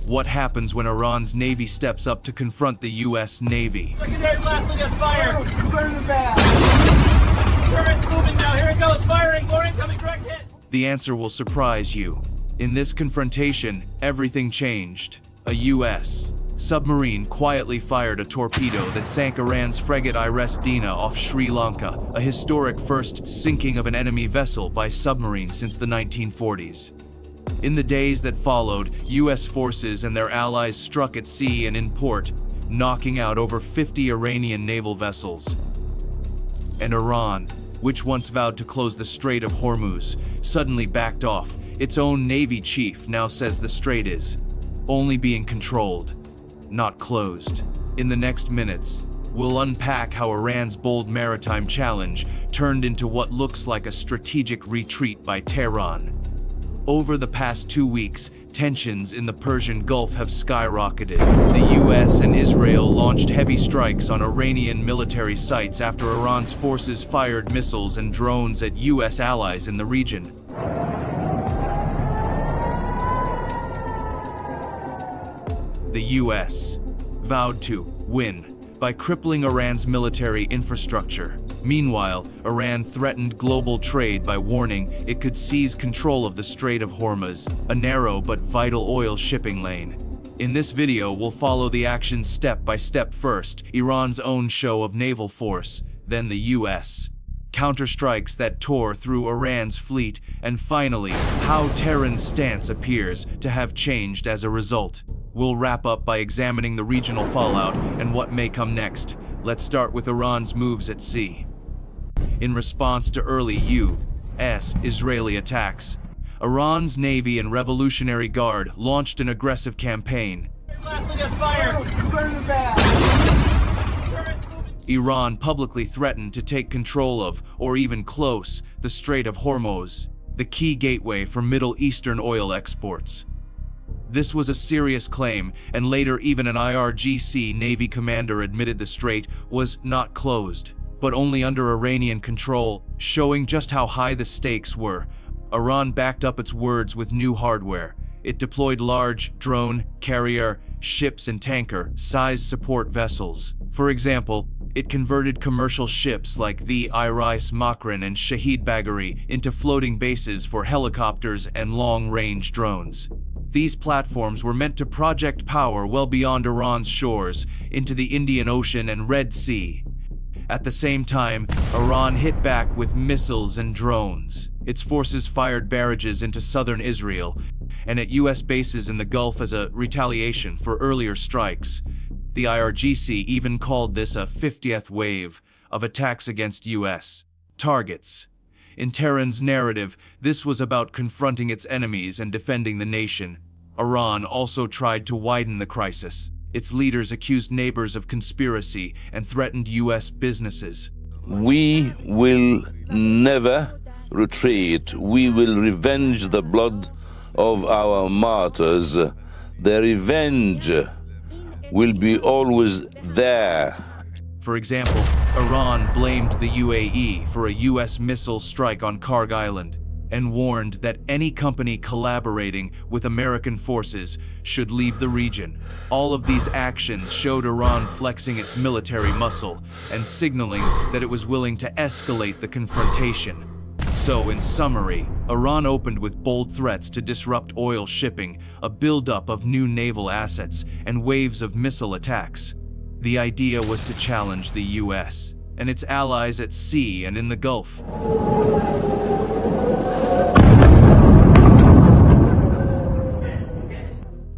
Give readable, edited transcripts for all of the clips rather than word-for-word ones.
What happens when Iran's Navy steps up to confront the U.S. Navy? Secondary blast, look at fire! Turret's moving now, here it goes, firing, more incoming direct hit! The answer will surprise you. In this confrontation, everything changed. A U.S. submarine quietly fired a torpedo that sank Iran's frigate Iris Dena off Sri Lanka, a historic first sinking of an enemy vessel by submarine since the 1940s. In the days that followed, U.S. forces and their allies struck at sea and in port, knocking out over 50 Iranian naval vessels. And Iran, which once vowed to close the Strait of Hormuz, suddenly backed off. Its own Navy chief now says the strait is only being controlled, not closed. In the next minutes, we'll unpack how Iran's bold maritime challenge turned into what looks like a strategic retreat by Tehran. Over the past 2 weeks, tensions in the Persian Gulf have skyrocketed. The US and Israel launched heavy strikes on Iranian military sites after Iran's forces fired missiles and drones at US allies in the region. The US vowed to win by crippling Iran's military infrastructure. Meanwhile, Iran threatened global trade by warning it could seize control of the Strait of Hormuz, a narrow but vital oil shipping lane. In this video, we'll follow the actions step by step. First, Iran's own show of naval force, then the US counterstrikes that tore through Iran's fleet, and finally, how Tehran's stance appears to have changed as a result. We'll wrap up by examining the regional fallout and what may come next. Let's start with Iran's moves at sea. In response to early U.S. Israeli attacks, Iran's Navy and Revolutionary Guard launched an aggressive campaign. Iran publicly threatened to take control of, or even close, the Strait of Hormuz, the key gateway for Middle Eastern oil exports. This was a serious claim, and later even an IRGC Navy commander admitted the strait was not closed, but only under Iranian control, showing just how high the stakes were. Iran backed up its words with new hardware. It deployed large drone, carrier, ships and tanker-sized support vessels. For example, it converted commercial ships like the Iris Dena and Shahid Bagheri into floating bases for helicopters and long-range drones. These platforms were meant to project power well beyond Iran's shores, into the Indian Ocean and Red Sea. At the same time, Iran hit back with missiles and drones. Its forces fired barrages into southern Israel and at U.S. bases in the Gulf as a retaliation for earlier strikes. The IRGC even called this a 50th wave of attacks against U.S. targets. In Tehran's narrative, this was about confronting its enemies and defending the nation. Iran also tried to widen the crisis. Its leaders accused neighbors of conspiracy and threatened U.S. businesses. We will never retreat. We will revenge the blood of our martyrs. The revenge will be always there. For example, Iran blamed the UAE for a U.S. missile strike on Karg Island and warned that any company collaborating with American forces should leave the region. All of these actions showed Iran flexing its military muscle and signaling that it was willing to escalate the confrontation. So, in summary, Iran opened with bold threats to disrupt oil shipping, a buildup of new naval assets, and waves of missile attacks. The idea was to challenge the U.S. and its allies at sea and in the Gulf.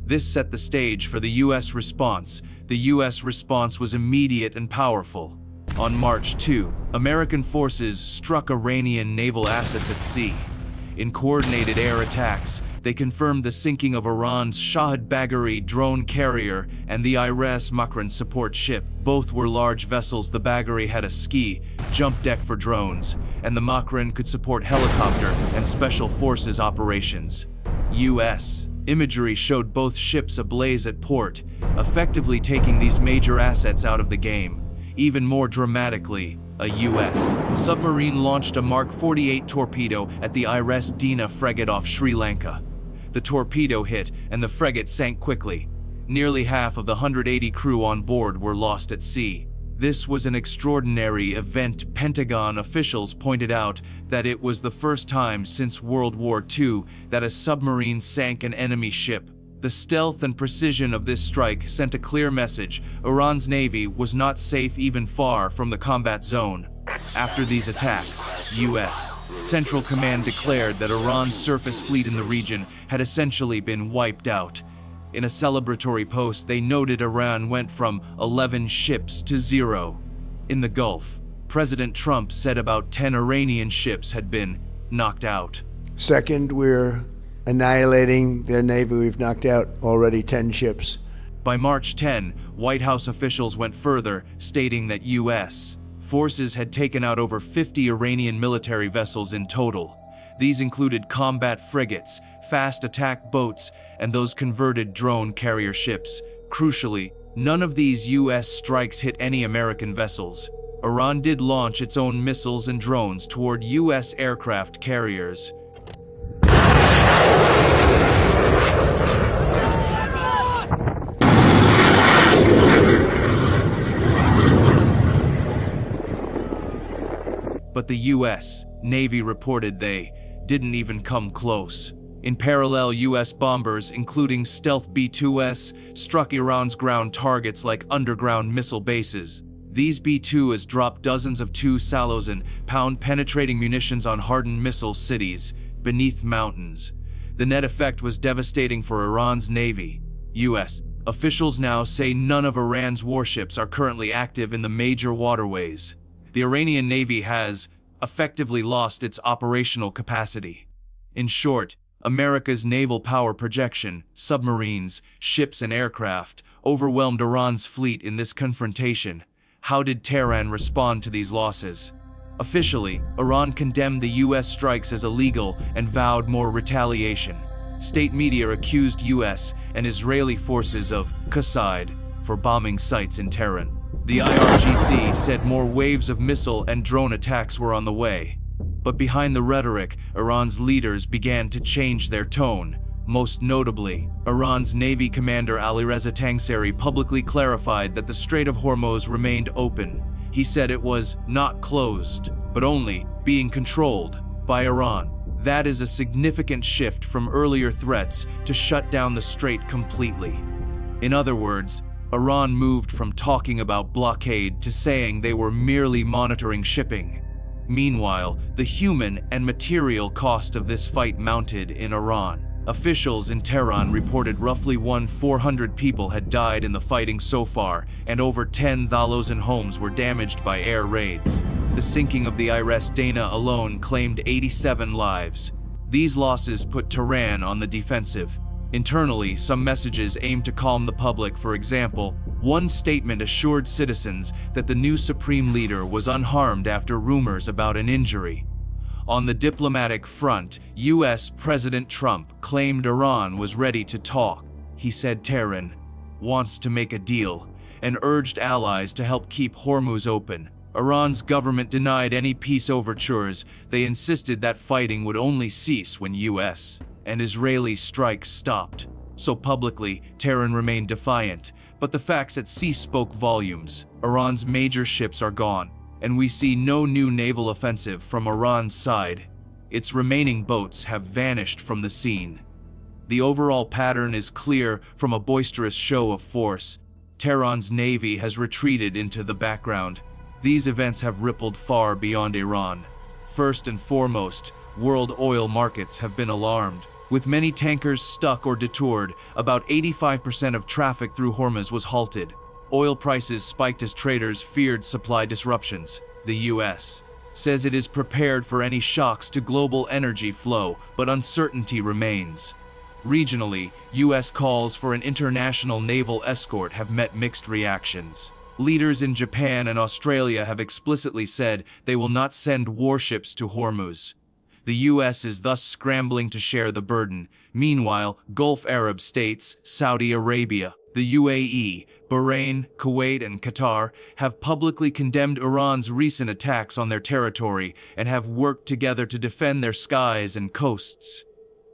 This set the stage for the U.S. response. The U.S. response was immediate and powerful. On March 2, American forces struck Iranian naval assets at sea. In coordinated air attacks, they confirmed the sinking of Iran's Shahid Bagheri drone carrier and the Iris Dena support ship. Both were large vessels. The Bagheri had a ski, jump deck for drones, and the Dena could support helicopter and special forces operations. U.S. imagery showed both ships ablaze at port, effectively taking these major assets out of the game. Even more dramatically, a U.S. submarine launched a Mark 48 torpedo at the Iris Dena frigate off Sri Lanka. The Torpedo hit, and the frigate sank quickly. Nearly half of the 180 crew on board were lost at sea. This was an extraordinary event. Pentagon officials pointed out that it was the first time since World War II that a submarine sank an enemy ship. The stealth and precision of this strike sent a clear message: Iran's navy was not safe even far from the combat zone. After these attacks, U.S. Central Command declared that Iran's surface fleet in the region had essentially been wiped out. In a celebratory post, they noted Iran went from 11 ships to 0. In the Gulf, President Trump said about 10 Iranian ships had been knocked out. Second, we're annihilating their navy. We've knocked out already 10 ships. By March 10, White House officials went further, stating that U.S. forces had taken out over 50 Iranian military vessels in total. These included combat frigates, fast attack boats, and those converted drone carrier ships. Crucially, none of these U.S. strikes hit any American vessels. Iran did launch its own missiles and drones toward U.S. aircraft carriers. But the U.S. Navy reported they didn't even come close. In parallel, U.S. bombers, including stealth B-2s, struck Iran's ground targets like underground missile bases. These B-2s dropped dozens of 2,000-pound penetrating munitions on hardened missile cities beneath mountains. The net effect was devastating for Iran's navy. U.S. officials now say none of Iran's warships are currently active in the major waterways. The Iranian Navy has effectively lost its operational capacity. In short, America's naval power projection, submarines, ships, and aircraft overwhelmed Iran's fleet in this confrontation. How did Tehran respond to these losses? Officially, Iran condemned the U.S. strikes as illegal and vowed more retaliation. State media accused U.S. and Israeli forces of "kamikaze" for bombing sites in Tehran. The IRGC said more waves of missile and drone attacks were on the way. But behind the rhetoric, Iran's leaders began to change their tone. Most notably, Iran's Navy commander Alireza Tangseri publicly clarified that the Strait of Hormuz remained open. He said it was not closed, but only being controlled by Iran. That is a significant shift from earlier threats to shut down the strait completely. In other words, Iran moved from talking about blockade to saying they were merely monitoring shipping. Meanwhile, the human and material cost of this fight mounted in Iran. Officials in Tehran reported roughly 400 people had died in the fighting so far, and over 10,000 homes were damaged by air raids. The sinking of the Iris Dena alone claimed 87 lives. These losses put Tehran on the defensive. Internally, some messages aimed to calm the public. For example, one statement assured citizens that the new supreme leader was unharmed after rumors about an injury. On the diplomatic front, U.S. President Trump claimed Iran was ready to talk. He said Tehran wants to make a deal and urged allies to help keep Hormuz open. Iran's government denied any peace overtures. They insisted that fighting would only cease when U.S. and Israeli strikes stopped. So publicly, Tehran remained defiant, but the facts at sea spoke volumes. Iran's major ships are gone, and we see no new naval offensive from Iran's side. Its remaining boats have vanished from the scene. The overall pattern is clear from a boisterous show of force. Tehran's navy has retreated into the background. These events have rippled far beyond Iran. First and foremost, world oil markets have been alarmed. With many tankers stuck or detoured, about 85% of traffic through Hormuz was halted. Oil prices spiked as traders feared supply disruptions. The U.S. says it is prepared for any shocks to global energy flow, but uncertainty remains. Regionally, U.S. calls for an international naval escort have met mixed reactions. Leaders in Japan and Australia have explicitly said they will not send warships to Hormuz. The U.S. is thus scrambling to share the burden. Meanwhile, Gulf Arab states, Saudi Arabia, the UAE, Bahrain, Kuwait, and Qatar have publicly condemned Iran's recent attacks on their territory and have worked together to defend their skies and coasts.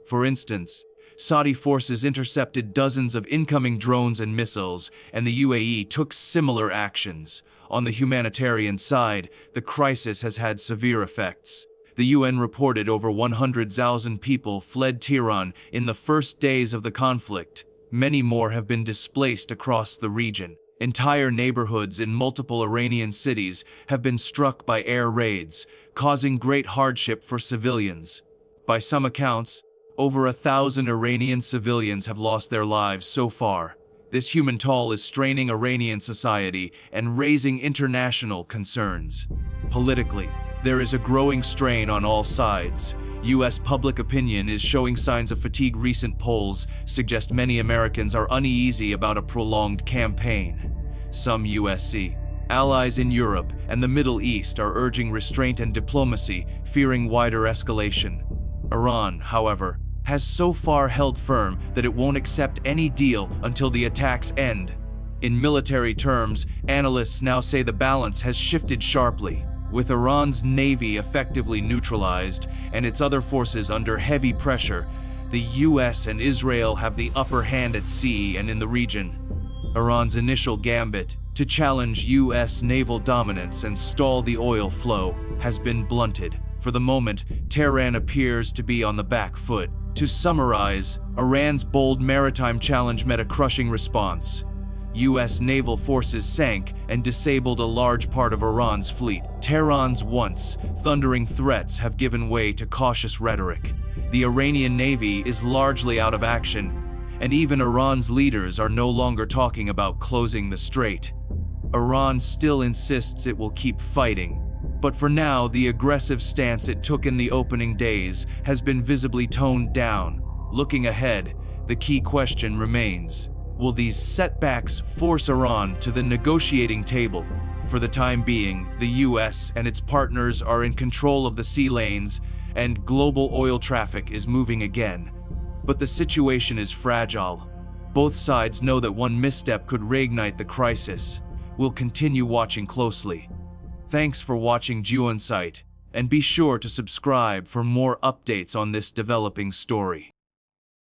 For instance, Saudi forces intercepted dozens of incoming drones and missiles, and the UAE took similar actions. On the humanitarian side, the crisis has had severe effects. The UN reported over 100,000 people fled Tehran in the first days of the conflict. Many more have been displaced across the region. Entire neighborhoods in multiple Iranian cities have been struck by air raids, causing great hardship for civilians. By some accounts, over 1,000 Iranian civilians have lost their lives so far. This human toll is straining Iranian society and raising international concerns. Politically, there is a growing strain on all sides. U.S. public opinion is showing signs of fatigue. Recent polls suggest many Americans are uneasy about a prolonged campaign. Some USC allies in Europe and the Middle East are urging restraint and diplomacy, fearing wider escalation. Iran, however, has so far held firm that it won't accept any deal until the attacks end. In military terms, analysts now say the balance has shifted sharply. With Iran's navy effectively neutralized and its other forces under heavy pressure, the US and Israel have the upper hand at sea and in the region. Iran's initial gambit to challenge US naval dominance and stall the oil flow has been blunted. For the moment, Tehran appears to be on the back foot. To summarize, Iran's bold maritime challenge met a crushing response. US naval forces sank and disabled a large part of Iran's fleet. Tehran's once thundering threats have given way to cautious rhetoric. The Iranian Navy is largely out of action, and even Iran's leaders are no longer talking about closing the strait. Iran still insists it will keep fighting, but for now, the aggressive stance it took in the opening days has been visibly toned down. Looking ahead, the key question remains: will these setbacks force Iran to the negotiating table? For the time being, the US and its partners are in control of the sea lanes, and global oil traffic is moving again. But the situation is fragile. Both sides know that one misstep could reignite the crisis. We'll continue watching closely. Thanks for watching GeoInsight, and be sure to subscribe for more updates on this developing story.